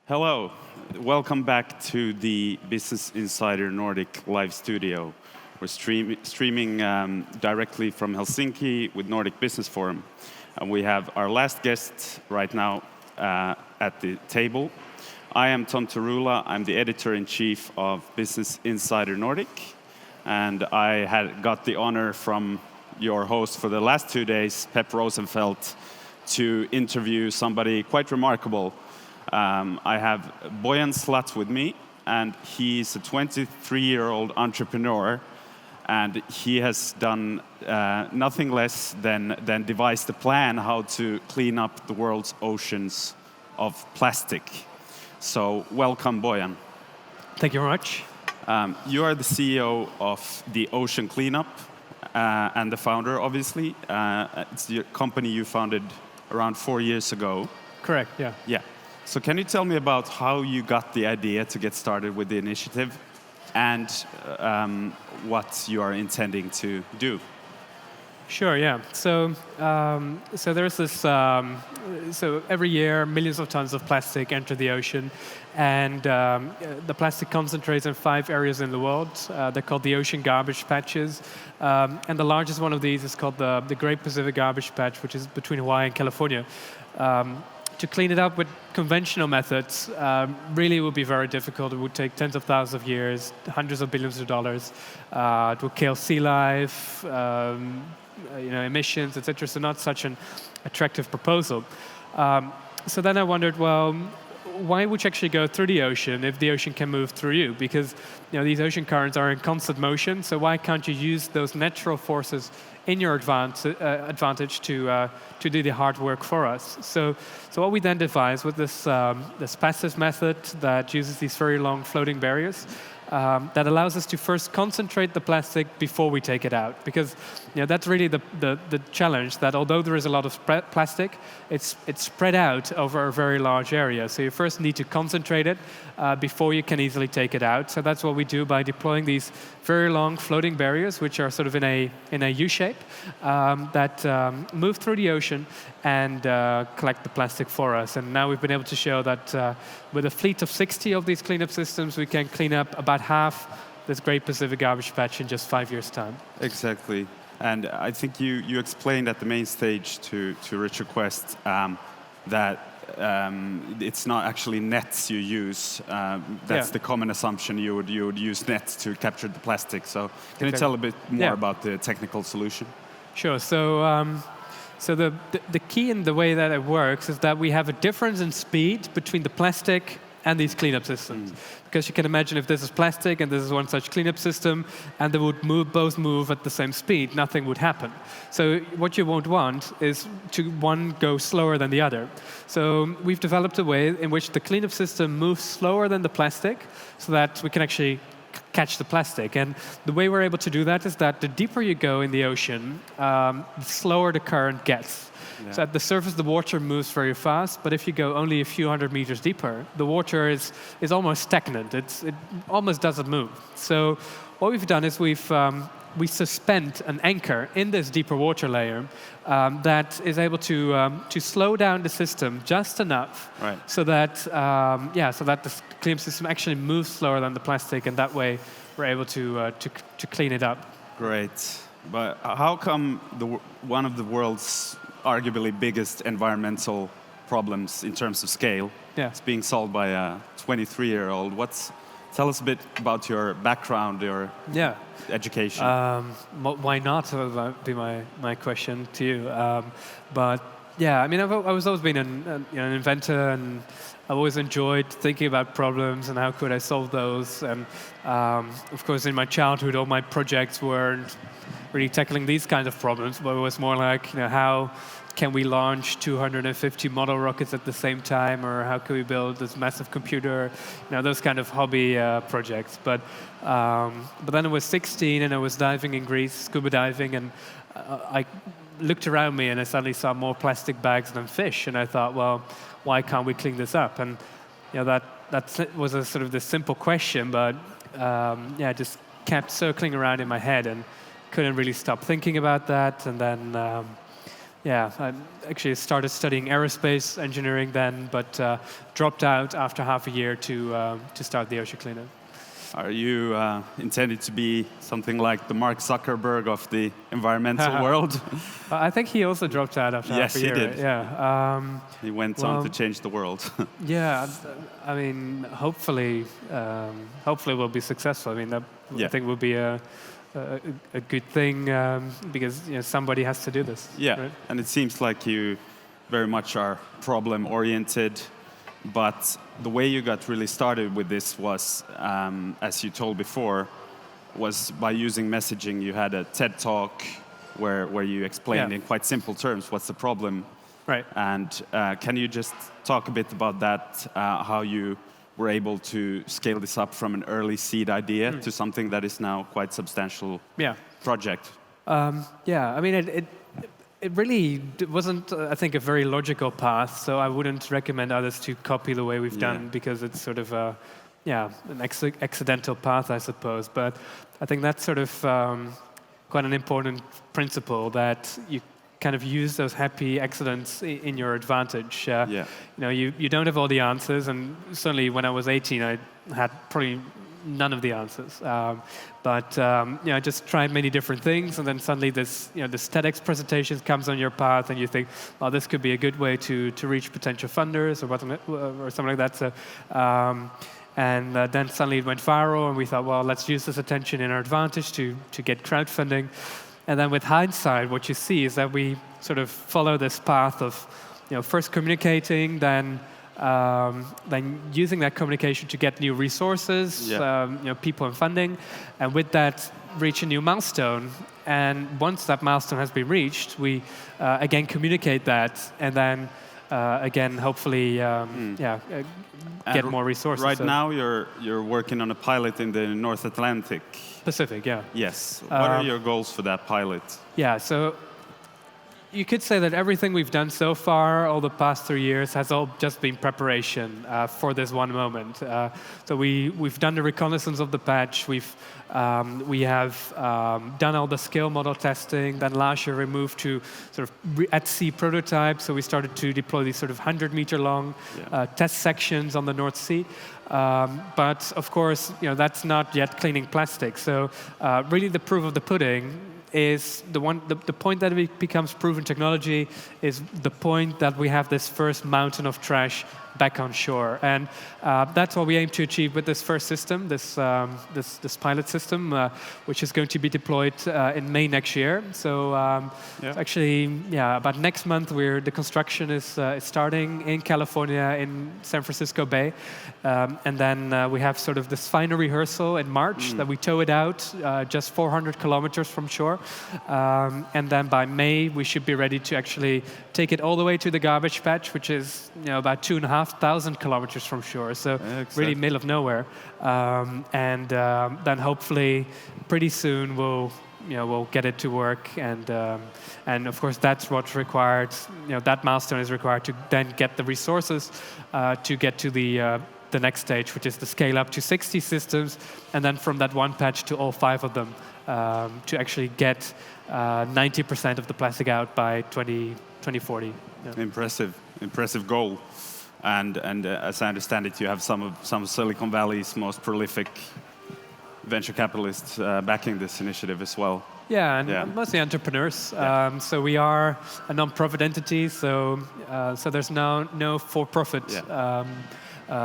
Hello, welcome back to the Business Insider Nordic live studio. We're streaming directly from Helsinki with Nordic Business Forum. And we have our last guest right now at the table. I am Tom Tarula. I'm the editor-in-chief of Business Insider Nordic. And I had got the honor from your host for the last 2 days, Pep Rosenfeld, to interview somebody quite remarkable. I have Boyan Slat with me, and he's a 23-year-old entrepreneur, and he has done nothing less than devised a plan how to clean up the world's oceans of plastic. So welcome, Boyan. Thank you very much. You are the CEO of the Ocean Cleanup and the founder, obviously. It's the company you founded around 4 years ago. Correct, yeah. Yeah. So can you tell me about how you got the idea to get started with the initiative and what you are intending to do? Sure, yeah. So there's this. So every year, millions of tons of plastic enter the ocean, and the plastic concentrates in 5 areas in the world. They're called the ocean garbage patches, and the largest one of these is called the Great Pacific Garbage Patch, which is between Hawaii and California. To clean it up with conventional methods really would be very difficult. It would take tens of thousands of years, hundreds of billions of dollars. It would kill sea life, emissions, etc. So not such an attractive proposal. So then I wondered, well, why would you actually go through the ocean if the ocean can move through you? Because these ocean currents are in constant motion. So why can't you use those natural forces in your advantage to do the hard work for us? So what we then devised was this passive method that uses these very long floating barriers that allows us to first concentrate the plastic before we take it out. Because that's really the challenge, that although there is a lot of plastic, it's spread out over a very large area. So you first need to concentrate it before you can easily take it out. So that's what we do by deploying these very long floating barriers, which are sort of in a U shape, that move through the ocean and collect the plastic for us. And now we've been able to show that with a fleet of 60 of these cleanup systems, we can clean up about half this Great Pacific Garbage Patch in just 5 years' time. Exactly. And I think you explained at the main stage to Richard Quest that it's not actually nets you use. That's the common assumption. You would use nets to capture the plastic. So can you tell a bit more about the technical solution? Sure. So the key in the way that it works is that we have a difference in speed between the plastic and these cleanup systems. Because you can imagine if this is plastic and this is one such cleanup system, and they would both move at the same speed, nothing would happen. So what you won't want is to one go slower than the other. So we've developed a way in which the cleanup system moves slower than the plastic so that we can actually catch the plastic. And the way we're able to do that is that the deeper you go in the ocean, the slower the current gets. Yeah. So at the surface, the water moves very fast, but if you go only a few hundred meters deeper, the water is almost stagnant. It almost doesn't move. So what we've done is we suspend an anchor in this deeper water layer that is able to slow down the system just enough, right, so that the cleanup system actually moves slower than the plastic, and that way we're able to clean it up. Great. But how come one of the world's arguably biggest environmental problems in terms of scale is being solved by a 23-year-old? Tell us a bit about your background, your education. Why not? Would be my question to you. But yeah, I mean, I was always been an inventor, and I've always enjoyed thinking about problems and how could I solve those. And of course, in my childhood, all my projects weren't really tackling these kinds of problems, but it was more like, how can we launch 250 model rockets at the same time, or how can we build this massive computer? Those kind of hobby projects. But then I was 16 and I was diving in Greece, scuba diving, and I looked around me and I suddenly saw more plastic bags than fish, and I thought, well, why can't we clean this up? And that was a sort of this simple question, but it just kept circling around in my head and couldn't really stop thinking about that. And then yeah, I actually started studying aerospace engineering then, but dropped out after half a year to start the ocean cleanup. Are you intended to be something like the Mark Zuckerberg of the environmental world? I think he also dropped out after half a year. Yes, he did. Yeah. He went on to change the world. Yeah, I mean, hopefully we'll be successful. I mean, that I think will be a good thing because somebody has to do this. Yeah, right? and it seems like you very much are problem-oriented, but the way you got really started with this was, as you told before, was by using messaging. You had a TED Talk where you explained in quite simple terms what's the problem. Right. And can you just talk a bit about that, how you were able to scale this up from an early seed idea to something that is now quite substantial project? Yeah, I mean, it really wasn't, I think, a very logical path, so I wouldn't recommend others to copy the way we've done, because it's sort of an accidental path, I suppose. But I think that's sort of quite an important principle, that you kind of use those happy accidents in your advantage. You don't have all the answers, and certainly when I was 18, I had probably none of the answers. But I just tried many different things, and then suddenly this TEDx presentation comes on your path, and you think, oh, this could be a good way to reach potential funders or something like that. So, and then suddenly it went viral, and we thought, well, let's use this attention in our advantage to get crowdfunding. And then with hindsight, what you see is that we sort of follow this path of, first communicating, then using that communication to get new resources, people and funding, and with that reach a new milestone. And once that milestone has been reached, we again communicate that, and then again hopefully get more resources. Right now you're working on a pilot in the North Atlantic. Pacific, yeah. Yes. What are your goals for that pilot? Yeah, so you could say that everything we've done so far, all the past 3 years, has all just been preparation for this one moment. So we've done the reconnaissance of the patch. We have done all the scale model testing. Then last year we moved to sort of at-sea prototypes. So we started to deploy these sort of 100-meter long test sections on the North Sea. But of course, that's not yet cleaning plastic. So really the proof of the pudding is the point that it becomes proven technology is the point that we have this first mountain of trash back on shore. And that's what we aim to achieve with this first system, this pilot system, which is going to be deployed in May next year. So actually, about next month, the construction is starting in California, in San Francisco Bay. And then we have sort of this final rehearsal in March that we tow it out just 400 kilometers from shore. And then by May, we should be ready to actually take it all the way to the garbage patch, which is about 2,500 kilometers from shore. So really middle of nowhere. And then hopefully pretty soon we'll get it to work. And of course that's what's required. That milestone is required to then get the resources to get to the next stage, which is the scale up to 60 systems, and then from that one patch to all 5 of them, to actually get 90% of the plastic out by 2040. Yeah. Impressive goal. And as I understand it, you have some of Silicon Valley's most prolific venture capitalists backing this initiative as well. Yeah, and mostly entrepreneurs. So we are a non-profit entity, so there's no for-profit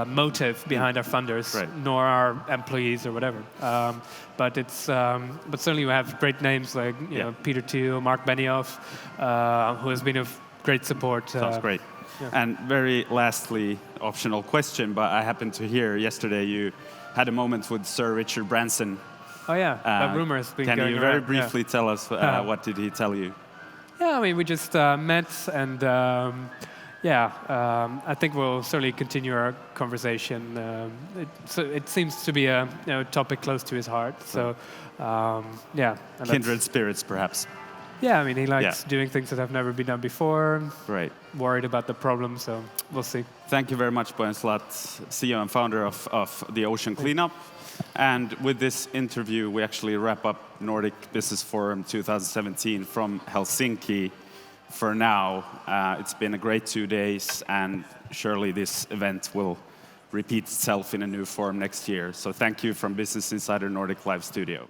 motive behind our funders, nor our employees or whatever. But certainly we have great names like Peter Thiel, Mark Benioff, who has been of great support. Sounds great. Yeah. And very lastly, optional question, but I happened to hear yesterday you had a moment with Sir Richard Branson. Oh yeah, that rumor has been going around. Can you very briefly tell us what did he tell you? Yeah, I mean, we just met, and I think we'll certainly continue our conversation. It seems to be a topic close to his heart. So, kindred spirits, perhaps. Yeah, I mean, he likes doing things that have never been done before. Right. Worried about the problem, so we'll see. Thank you very much, Boyan Slat, CEO and founder of the Ocean Cleanup. And with this interview, we actually wrap up Nordic Business Forum 2017 from Helsinki. for now. It's been a great 2 days, and surely this event will repeat itself in a new form next year. So thank you from Business Insider Nordic Live Studio.